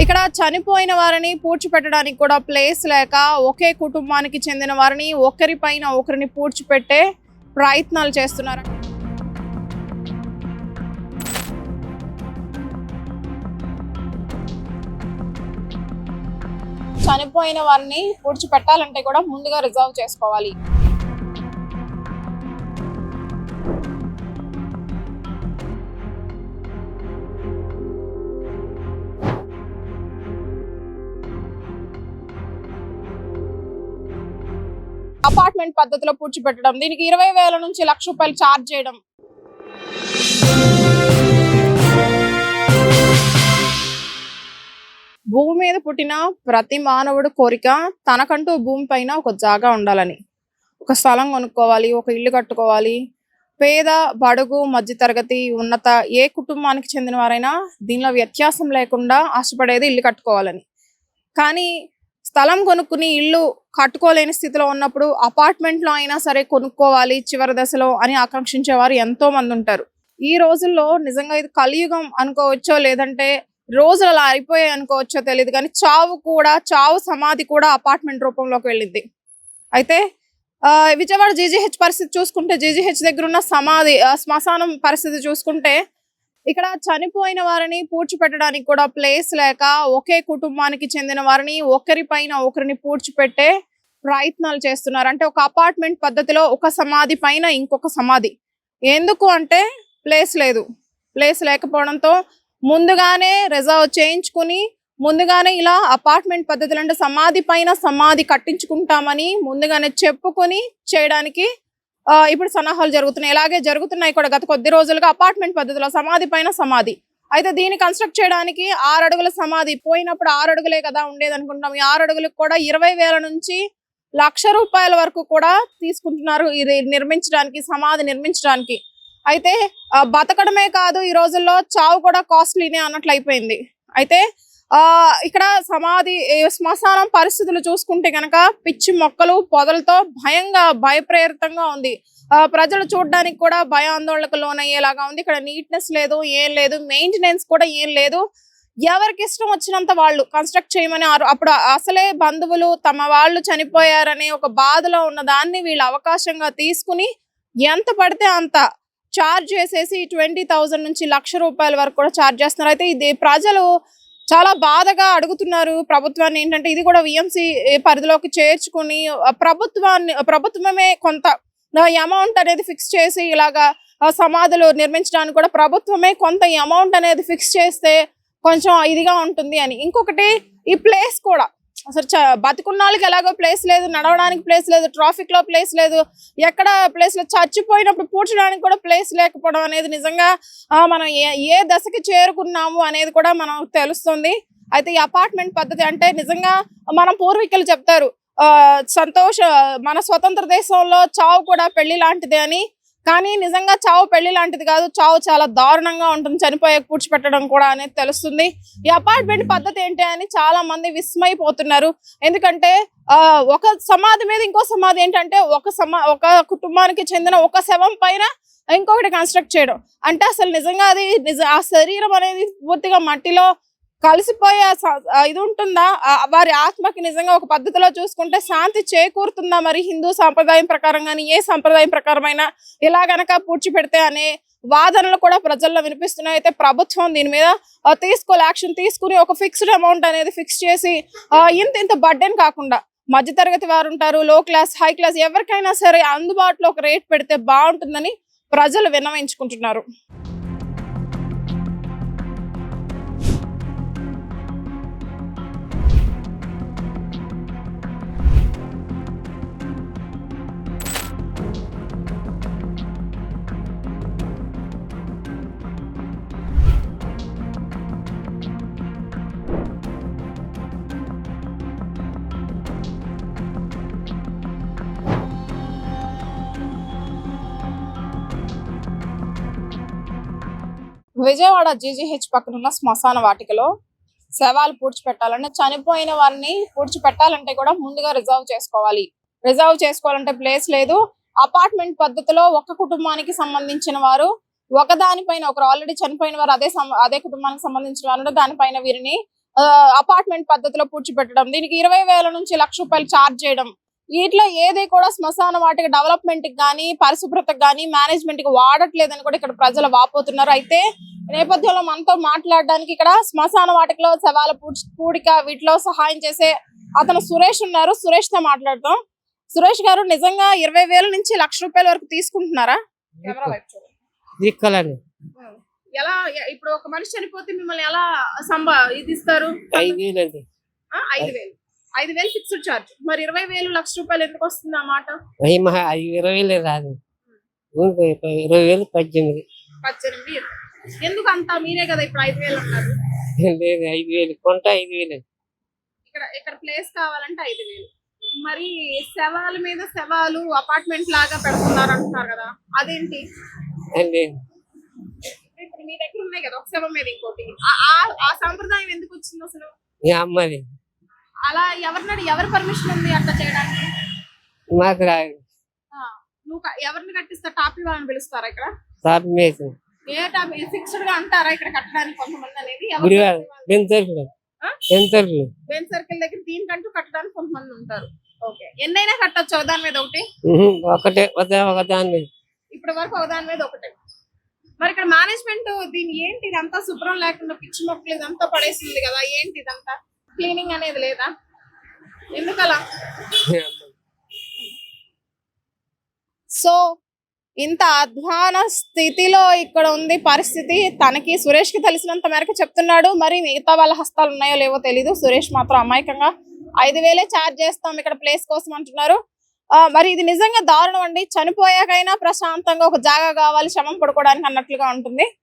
ఇక్కడ చనిపోయిన వారిని పూడ్చిపెట్టడానికి కూడా ప్లేస్ లేక ఒకే కుటుంబానికి చెందిన వారిని ఒకరిపైన ఒకరిని పూడ్చిపెట్టే ప్రయత్నాలు చేస్తున్నారు. చనిపోయిన వారిని పూడ్చిపెట్టాలంటే కూడా ముందుగా రిజర్వ్ చేసుకోవాలి. అపార్ట్మెంట్ పద్ధతిలో పూడ్చిపెట్టడం, దీనికి 20,000 నుంచి ₹1,00,000 ఛార్జ్ చేయడం. భూమి మీద పుట్టిన ప్రతి మానవుడు కోరిక తనకంటూ భూమి పైన ఒక జాగా ఉండాలని, ఒక స్థలం కొనుక్కోవాలి, ఒక ఇల్లు కట్టుకోవాలి. పేద, బడుగు, మధ్య తరగతి, ఉన్నత ఏ కుటుంబానికి చెందిన వారైనా దీనిలో వ్యత్యాసం లేకుండా ఆశపడేది ఇల్లు కట్టుకోవాలని. కానీ స్థలం కొనుక్కుని ఇల్లు కట్టుకోలేని స్థితిలో ఉన్నప్పుడు అపార్ట్మెంట్లో అయినా సరే కొనుక్కోవాలి చివరి దశలో అని ఆకాంక్షించేవారు ఎంతో మంది ఉంటారు. ఈ రోజుల్లో నిజంగా ఇది కలియుగం అనుకోవచ్చో లేదంటే రోజులు అలా అయిపోయాయి అనుకోవచ్చో తెలియదు, కానీ చావు సమాధి కూడా అపార్ట్మెంట్ రూపంలోకి వెళ్ళింది. అయితే విజయవాడ జీజీహెచ్ పరిస్థితి చూసుకుంటే, జీజీహెచ్ దగ్గర ఉన్న శ్మశానం పరిస్థితి చూసుకుంటే, ఇక్కడ చనిపోయిన వారిని పూడ్చిపెట్టడానికి కూడా ప్లేస్ లేక ఒకే కుటుంబానికి చెందిన వారిని ఒకరిపైన ఒకరిని పూడ్చిపెట్టే ప్రయత్నాలు చేస్తున్నారు. అంటే ఒక అపార్ట్మెంట్ పద్ధతిలో ఒక సమాధి పైన ఇంకొక సమాధి. ఎందుకు అంటే ప్లేస్ లేకపోవడంతో ముందుగానే రిజర్వ్ చేయించుకుని ముందుగానే ఇలా అపార్ట్మెంట్ పద్ధతులు అంటే సమాధి పైన సమాధి కట్టించుకుంటామని ముందుగానే చెప్పుకొని చేయడానికి ఇప్పుడు సన్నాహాలు జరుగుతున్నాయి. ఇలాగే జరుగుతున్నాయి కూడా గత కొద్ది రోజులుగా అపార్ట్మెంట్ పద్ధతిలో సమాధి పైన సమాధి. అయితే దీన్ని కన్స్ట్రక్ట్ చేయడానికి 6 అడుగుల సమాధి, పోయినప్పుడు 6 అడుగులే కదా ఉండేది అనుకుంటాం. ఈ 6 అడుగులకు కూడా 20,000 నుంచి ₹1,00,000 వరకు కూడా తీసుకుంటున్నారు ఇది నిర్మించడానికి, సమాధి నిర్మించడానికి. అయితే బతకడమే కాదు, ఈ రోజుల్లో చావు కూడా కాస్ట్లీనే అన్నట్లు అయిపోయింది. అయితే ఇక్కడ శ్మశానం పరిస్థితులు చూసుకుంటే కనుక పిచ్చి మొక్కలు పొదలతో భయప్రేరితంగా ఉంది. ప్రజలు చూడడానికి కూడా భయాందోళనకు లోనయ్యేలాగా ఉంది. ఇక్కడ నీట్నెస్ లేదు, ఏం లేదు, మెయింటెనెన్స్ కూడా ఏం లేదు. ఎవరికి ఇష్టం వచ్చినంత వాళ్ళు కన్స్ట్రక్ట్ చేయమని అప్పుడు అసలే బంధువులు తమ వాళ్ళు చనిపోయారనే ఒక బాధలో ఉన్న దాన్ని వీళ్ళు అవకాశంగా తీసుకుని ఎంత పడితే అంత ఛార్జ్ చేసేసి 20,000 నుంచి ₹1,00,000 వరకు కూడా ఛార్జ్ చేస్తున్నారు. అయితే ఇది ప్రజలు చాలా బాధగా అడుగుతున్నారు ప్రభుత్వాన్ని. ఏంటంటే ఇది కూడా విఎంసి పరిధిలోకి చేర్చుకుని ప్రభుత్వమే కొంత అమౌంట్ అనేది ఫిక్స్ చేసి ఇలాగా సమాధులు నిర్మించడానికి కూడా ప్రభుత్వమే కొంత అమౌంట్ అనేది ఫిక్స్ చేస్తే కొంచెం ఇదిగా ఉంటుంది అని. ఇంకొకటి ఈ ప్లేస్ కూడా అసలు బతికున్న వాళ్ళకి ఎలాగో ప్లేస్ లేదు, నడవడానికి ప్లేస్ లేదు, ట్రాఫిక్ లో ప్లేస్ లేదు, ఎక్కడ ప్లేస్ లేదు, చచ్చిపోయినప్పుడు పూడ్చడానికి కూడా ప్లేస్ లేకపోవడం అనేది నిజంగా మనం ఏ దశకి చేరుకున్నాము అనేది కూడా మనం తెలుస్తుంది. అయితే ఈ అపార్ట్మెంట్ పద్ధతి అంటే నిజంగా మన పూర్వీకులు చెప్తారు, మన స్వతంత్ర దేశంలో చావు కూడా పెళ్లి లాంటిదే అని. కానీ నిజంగా చావు పెళ్లి లాంటిది కాదు, చావు చాలా దారుణంగా ఉంటుంది, చనిపోయే పూడ్చిపెట్టడం కూడా అనేది తెలుస్తుంది. ఈ అపార్ట్మెంట్ పద్ధతి ఏంటి అని చాలా మంది విస్మయిపోతున్నారు. ఎందుకంటే ఒక సమాధి మీద ఇంకో సమాధి ఏంటంటే ఒక కుటుంబానికి చెందిన ఒక శవం పైన ఇంకొకటి కన్స్ట్రక్ట్ చేయడం అంటే అసలు నిజంగా ఆ శరీరం అనేది పూర్తిగా మట్టిలో కలిసిపోయే ఇది ఉంటుందా? వారి ఆత్మకి నిజంగా ఒక పద్ధతిలో చూసుకుంటే శాంతి చేకూరుతుందా? మరి హిందూ సాంప్రదాయం ప్రకారం కానీ ఏ సాంప్రదాయం ప్రకారమైనా ఇలా గనక పూడ్చిపెడితే అనే వాదనలు కూడా ప్రజల్లో వినిపిస్తున్నాయి. అయితే ప్రభుత్వం దీని మీద యాక్షన్ తీసుకుని ఒక ఫిక్స్డ్ అమౌంట్ అనేది ఫిక్స్ చేసి ఇంత బర్డెన్ కాకుండా మధ్యతరగతి వారు ఉంటారు, లో క్లాస్, హై క్లాస్, ఎవరికైనా సరే అందుబాటులో ఒక రేట్ పెడితే బాగుంటుందని ప్రజలు విన్నవించుకుంటున్నారు. విజయవాడ జీజీహెచ్ పక్కనున్న శ్మశాన వాటికలో శవాలు పూడ్చిపెట్టాలంటే, చనిపోయిన వారిని పూడ్చిపెట్టాలంటే కూడా ముందుగా రిజర్వ్ చేసుకోవాలంటే ప్లేస్ లేదు. అపార్ట్మెంట్ పద్ధతిలో ఒక కుటుంబానికి సంబంధించిన వారు ఒకదానిపైన ఒకరు ఆల్రెడీ చనిపోయిన వారు అదే కుటుంబానికి సంబంధించిన వారు దానిపైన వీరిని అపార్ట్మెంట్ పద్ధతిలో పూడ్చిపెట్టడం, దీనికి 20,000 నుంచి 1,00,000 రూపాయలు ఛార్జ్ చేయడం, వీటిలో ఏది కూడా శ్మశాన వాటిక డెవలప్మెంట్ కి కానీ పరిశుభ్రతకు కానీ మేనేజ్మెంట్ కి వాడట్లేదని కూడా ఇక్కడ ప్రజలు వాపోతున్నారు. అయితే ఈ నేపథ్యంలో మనతో మాట్లాడడానికి ఇక్కడ శ్మశాన వాటికలో శవాల పూడిక వీటిలో సహాయం చేసే అతను సురేష్ ఉన్నారు. సురేష్ తో మాట్లాడతాం. సురేష్ గారు, నిజంగా 20,000 నుంచి 1,00,000 రూపాయల వరకు తీసుకుంటున్నారా? కెమెరా వైపు చూడండి. దిక్కలని ఎలా ఇప్పుడు ఒక మనిషి చనిపోతే మిమ్మల్ని ఎలా ఇది ఇస్తారు? 5,000 అండి. 5,000 ఫిక్స్డ్ ఛార్జ్. మరి 20,000 1,00,000 రూపాయలు ఎందుకు వస్తుంది ఆ మాట? 20,000 రాదు, 20,000 18. ఎందుకు అంత? మీరే కదా ఇప్పుడు 5,000 అన్నారు. లేదు, 5,000 కొంట 5,000. ఇక్కడ ప్లేస్ కావాలంటే 5,000. మరి శవాల మీద శవాలు అపార్ట్మెంట్ లాగా పెడుతున్నారు అంటున్నారు కదా, అదేంటి? అండి ఇప్పుడు మీ దగ్గర ఉన్నాయి కదా ఒక శవం మీద ఇంకోటి, ఆ సంప్రదాయం ఎందుకు వచ్చింది అసలు? ఈ అమ్మది అలా ఎవరి పర్మిషన్ ఉంది అట్లా చేయడానికి? మాకు రాదు. నువ్వు ఎవరిని కట్టిస్తా? టాపీ వాళ్ళని పిలుస్తారా ఇక్కడ? తాపి మేసం ఏ టాపీ ఫిక్స్డ్ గా అంటారా ఇక్కడ కట్టడానికి కొంతమంది అనేది? బెన్ సర్కిల్ దగ్గర దీనికంటూ కట్టడానికి కొంతమంది ఉంటారు. ఓకే, ఎన్నైనా కట్టొచ్చు దాని మీద ఒకటి? ఒక దాని మీద ఇప్పటి వరకు ఒక దాని మీద ఒకటే. మరి ఇక్కడ మేనేజ్మెంట్ దీని ఏంటి ఇదంతా శుభ్రం లేకుండా పిచ్చి మొక్కలు ఇదంతా పడేసింది కదా, ఏంటి ఇదంతా క్లీనింగ్ అనేది లేదా? ఎందుకలా? సో ఇంత అధ్వాన స్థితిలో ఇక్కడ ఉంది పరిస్థితి. తనకి సురేష్ కి తెలిసినంత మేరకు చెప్తున్నాడు. మరి మిగతా వాళ్ళ హస్తాలు ఉన్నాయో లేవో తెలీదు. సురేష్ మాత్రం అమాయకంగా 5,000 ఛార్జ్ చేస్తాం ఇక్కడ ప్లేస్ కోసం అంటున్నారు. మరి ఇది నిజంగా దారుణం అండి. చనిపోయాకైనా ప్రశాంతంగా ఒక జాగా కావాలి శవం పడుకోవడానికి అన్నట్లుగా ఉంటుంది.